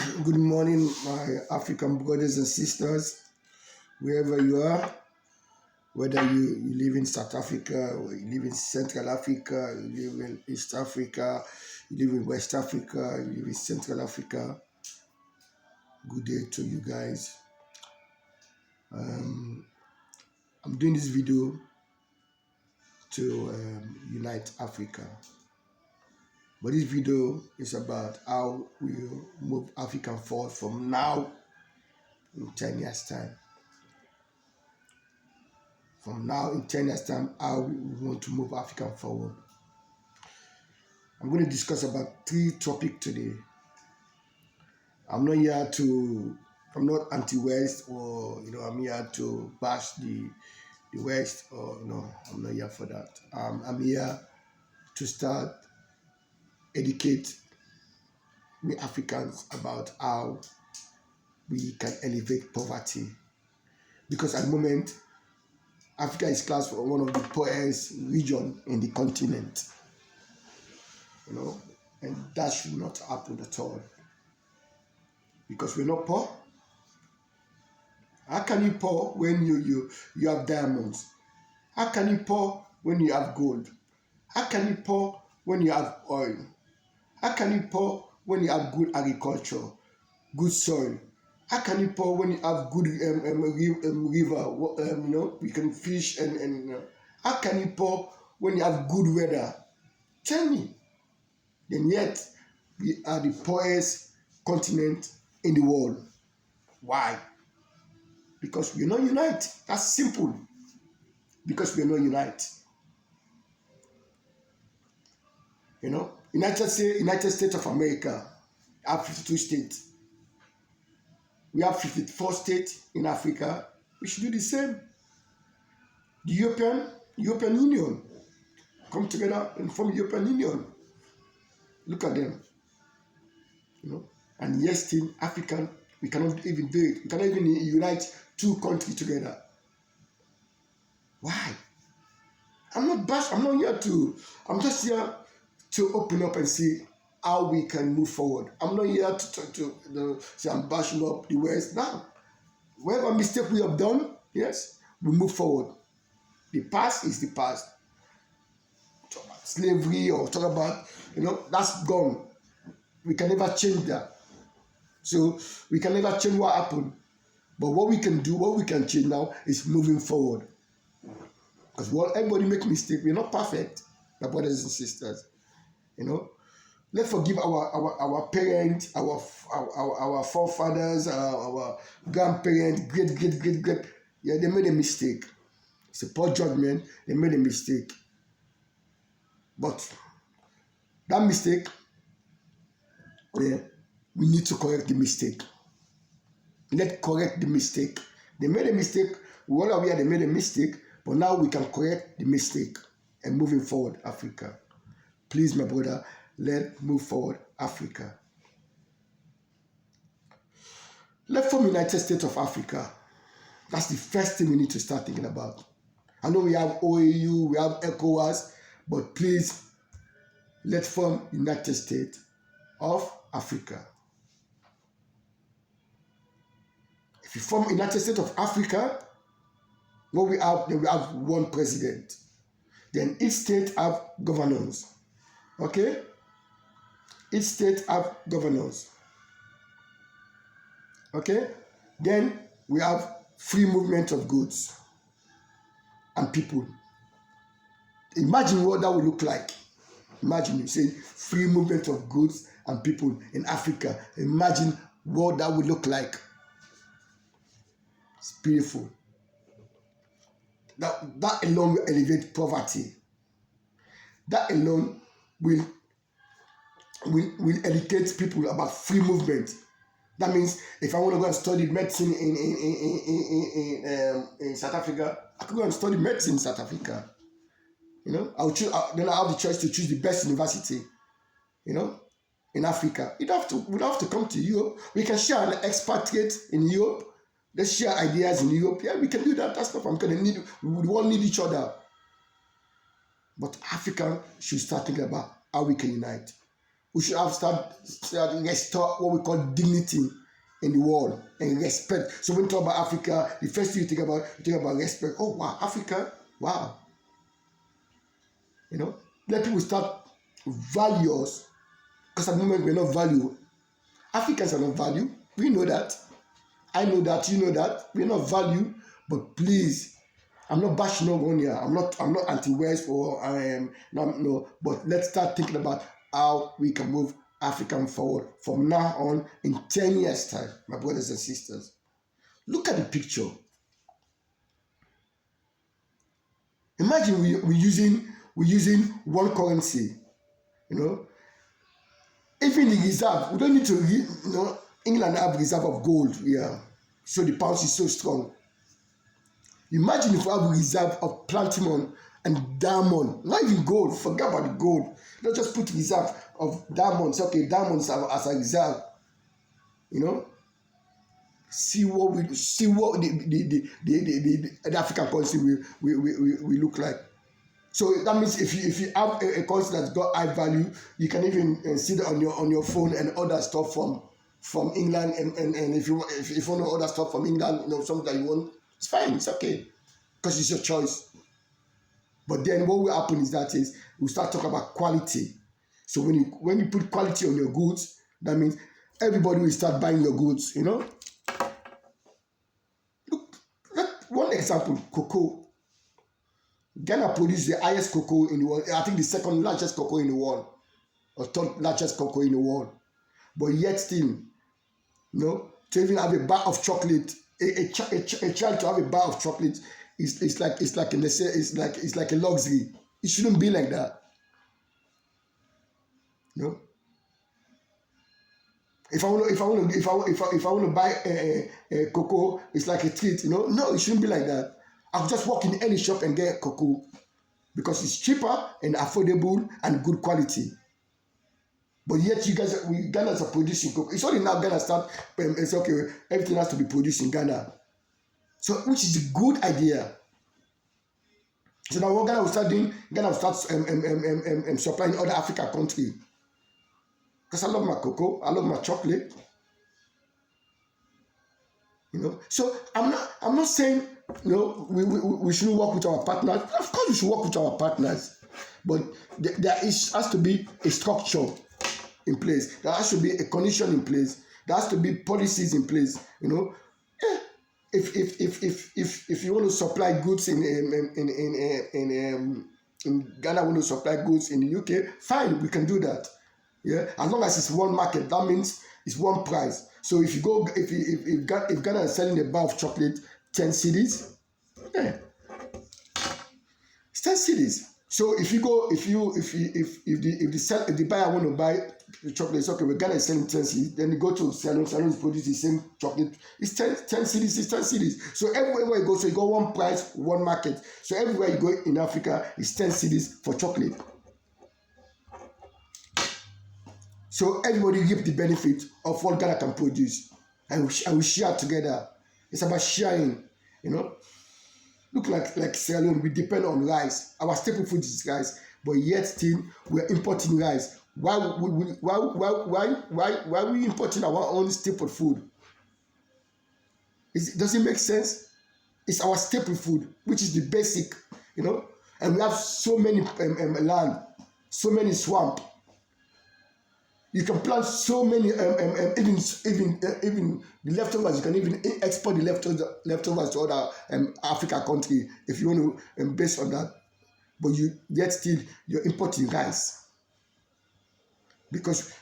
Good morning, my African brothers and sisters, wherever you are, whether you live in South Africa, or you live in Central Africa, you live in East Africa, you live in West Africa, you live in Central Africa. Good day to you guys. Um, I'm doing this video to unite Africa, but this video is about how we move Africa forward from now in 10 years' time. From now in 10 years' time, how we want to move Africa forward. I'm going to discuss about three topics today. I'm not anti-West, or I'm here to bash the West, or I'm not here for that. I'm here to start educate we Africans about how we can elevate poverty, because at the moment Africa is classed for one of the poorest regions in the continent, and that should not happen at all, because we're not poor. How can you pour when you have diamonds? How can you pour when you have gold? How can you pour when you have oil? How can you pour when you have good agriculture, good soil? How can you pour when you have good river? You can fish and how can you pour when you have good weather? Tell me. And yet we are the poorest continent in the world. Why? Because we're not united. That's simple. Because we're not united. United States of America have 52 states. We have 54 states in Africa. We should do the same. The European Union come together and form the European Union. Look at them. And yes, still African, we cannot even do it. We cannot even unite two countries together. Why? I'm just here to open up and see how we can move forward. I'm not here to say I'm bashing up the West. Now, whatever mistake we have done, yes, we move forward. The past is the past. Talk about slavery or talk about, that's gone. We can never change that. So we can never change what happened. But what we can do, what we can change now is moving forward. Because everybody make mistakes. We're not perfect, my brothers and sisters. Let's forgive our parents, our forefathers, our grandparents, great. Yeah, they made a mistake. It's a poor judgment. They made a mistake. But that mistake, we need to correct the mistake. Let's correct the mistake. They made a mistake. We're all aware they made a mistake, but now we can correct the mistake and moving forward, Africa. Please, my brother, let's move forward, Africa. Let's form United States of Africa. That's the first thing we need to start thinking about. I know we have OAU, we have ECOWAS, but please, let's form United States of Africa. If you form United States of Africa, what we have, then we have one president. Then each state have governors. Okay? Each state have governors. Okay? Then we have free movement of goods and people. Imagine what that would look like. Imagine you say free movement of goods and people in Africa. Imagine what that would look like. It's beautiful. That alone will elevate poverty. That alone will educate people about free movement. That means if I want to go and study medicine in South Africa, I could go and study medicine in South Africa. I'll choose. Then I have the choice to choose the best university. In Africa, we don't have to come to Europe. We can share an expatriate in Europe. Let's share ideas in Europe. Yeah, we can do that. That's not problem. We all need each other. But Africa should start thinking about how we can unite. We should have start restore what we call dignity in the world and respect. So when you talk about Africa, the first thing you think about respect. Oh wow, Africa, wow. You know, let people start value us because at the moment we're not valued. Africans are not valued. We know that. I know that. You know that. We're not valued. But please, I'm not bashing no one here. I'm not anti-West or no. But let's start thinking about how we can move African forward from now on in 10 years' time, my brothers and sisters. Look at the picture. Imagine we using one currency. You know, even the reserve. We don't need to. England have reserve of gold. Yeah, so the pound is so strong. Imagine if we have a reserve of platinum and diamond, not even gold. Forget about the gold. Let's just put reserve of diamonds. Okay, diamonds as a reserve. You know, see what the African country will look like. So that means if you have a currency that's got high value, you can even see that on your phone and order stuff from England and if you want to order stuff from England, something that you want, it's fine, it's okay, because it's your choice. But then what will happen is we start talking about quality. So when you put quality on your goods, that means everybody will start buying your goods. Look, one example, cocoa. Ghana produces the highest cocoa in the world. I think the second largest cocoa in the world, or third largest cocoa in the world. But yet still, to even have a bar of chocolate, a child to have a bar of chocolate is like a luxury. It shouldn't be like that. If I want to buy a cocoa, it's like a treat. No, it shouldn't be like that. I'll just walk in any shop and get cocoa because it's cheaper and affordable and good quality. But yet Ghana are producing cocoa. It's only now Ghana start. It's okay. Everything has to be produced in Ghana. So which is a good idea. So now what Ghana will start doing? Ghana will start supplying other African countries. Because I love my cocoa, I love my chocolate. So I'm not saying we shouldn't work with our partners. Of course we should work with our partners, but has to be a structure in place. There has to be a condition in place. There has to be policies in place. If you want to supply goods in Ghana, want to supply goods in the UK, fine, we can do that. Yeah, as long as it's one market, that means it's one price. So if Ghana is selling a bar of chocolate 10 cedis, yeah, it's 10 cedis. So if the buyer want to buy the chocolate, it's okay. We're Ghana is selling 10 cedis. Then you go to salon is produce the same chocolate. It's 10 cedis. It's 10 cedis. So everywhere you go, so you got one price, one market. So everywhere you go in Africa, it's 10 cedis for chocolate. So everybody reap the benefit of what Ghana can produce, and we share together. It's about sharing, Look like Sierra Leone, we depend on rice. Our staple food is rice, but yet still we're importing rice. Why are we importing our own staple food? Does it make sense? It's our staple food, which is the basic, and we have so many land, so many swamp. You can plant so many, even the leftovers. You can even export the leftovers to other African country if you want to base on that. But you're importing rice because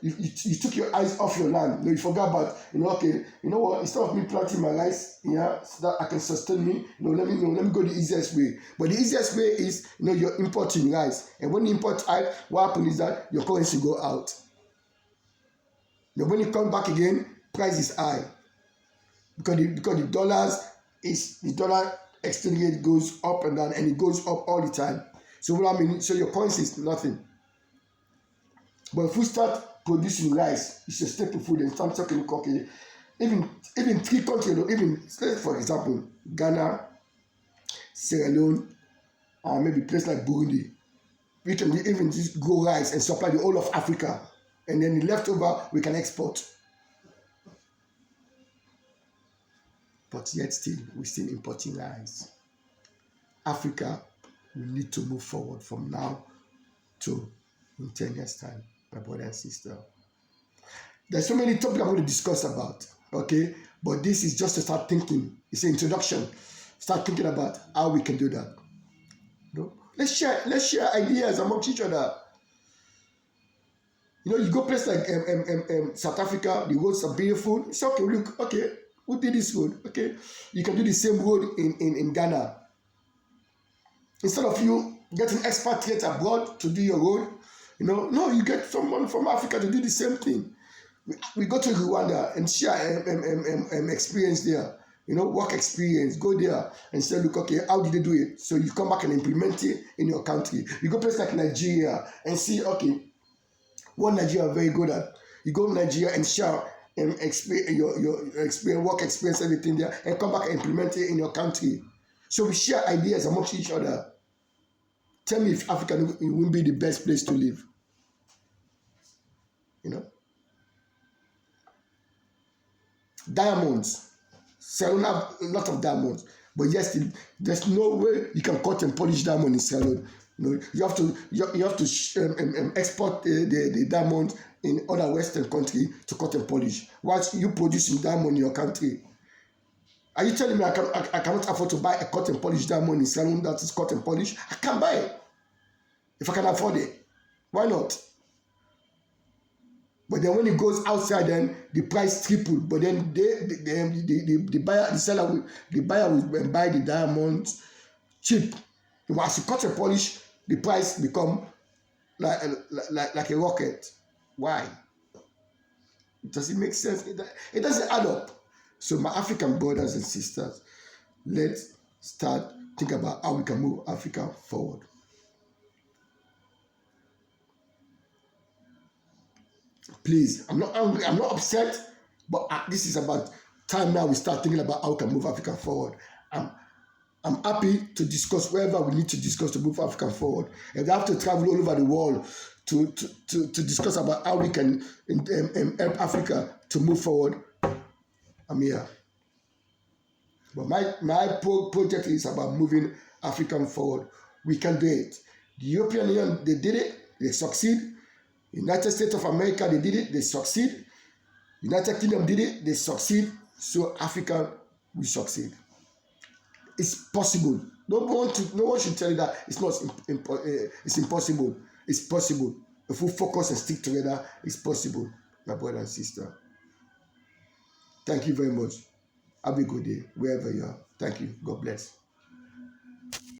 you took your eyes off your land. You forgot about okay, what, instead of me planting my rice so that I can sustain me, let me go the easiest way. But the easiest way is you're importing rice, and when you import rice, what happens is that your currency go out. When you come back again, price is high because the dollar exchange rate goes up and down, and it goes up all the time. So so your currency is nothing. But if we start producing rice, it's a staple food, and start talking okay, even 3 countries, even for example Ghana, Sierra Leone, maybe place like Burundi, we can even just grow rice and supply the whole of Africa. and then the leftover we can export. But yet still, we're still importing rice. Africa, we need to move forward from now to in 10 years' time, my brother and sister. There's so many topics I'm going to discuss about, okay? But this is just to start thinking. It's an introduction. Start thinking about how we can do that. You know? Let's share ideas amongst each other. You know, you go places like South Africa, the roads are beautiful. It's okay, look, okay, who did this road? Okay, you can do the same road in Ghana. Instead of you getting expatriates abroad to do your road, you know, no, you get someone from Africa to do the same thing. We go to Rwanda and share experience there, you know, work experience. Go there and say, look, okay, how did they do it? So you come back and implement it in your country. You go places like Nigeria and see, okay, what Nigeria are very good at. You go to Nigeria and share and your experience, work experience, everything there, and come back and implement it in your country. So we share ideas amongst each other. Tell me if Africa won't be the best place to live. You know, diamonds. Salon have a lot of diamonds, but yes, there's no way you can cut and polish diamond in Salon. You know, you have to export the diamond in other Western country to cut and polish. Whilst you producing diamond in your country, are you telling me I cannot afford to buy a cut and polish diamond in Salon that is cut and polish? I can buy it if I can afford it. Why not? But then when it goes outside, then the price triple. But then the buyer will buy the diamonds cheap. Once you cut and polish, the price become like a rocket. Why? Does it make sense? It doesn't add up. So my African brothers and sisters, let's start think about how we can move Africa forward. Please, I'm not angry, I'm not upset, but this is about time now we start thinking about how we can move Africa forward. I'm happy to discuss wherever we need to discuss to move Africa forward. And we have to travel all over the world to discuss about how we can help Africa to move forward. I'm here. But my project is about moving Africa forward. We can do it. The European Union, they did it, they succeed. United States of America, they did it, they succeed. United Kingdom did it, they succeed. So Africa will succeed. It's possible. No one should tell you that it's not. It's impossible. It's possible. If we focus and stick together, it's possible, my brother and sister. Thank you very much. Have a good day wherever you are. Thank you. God bless.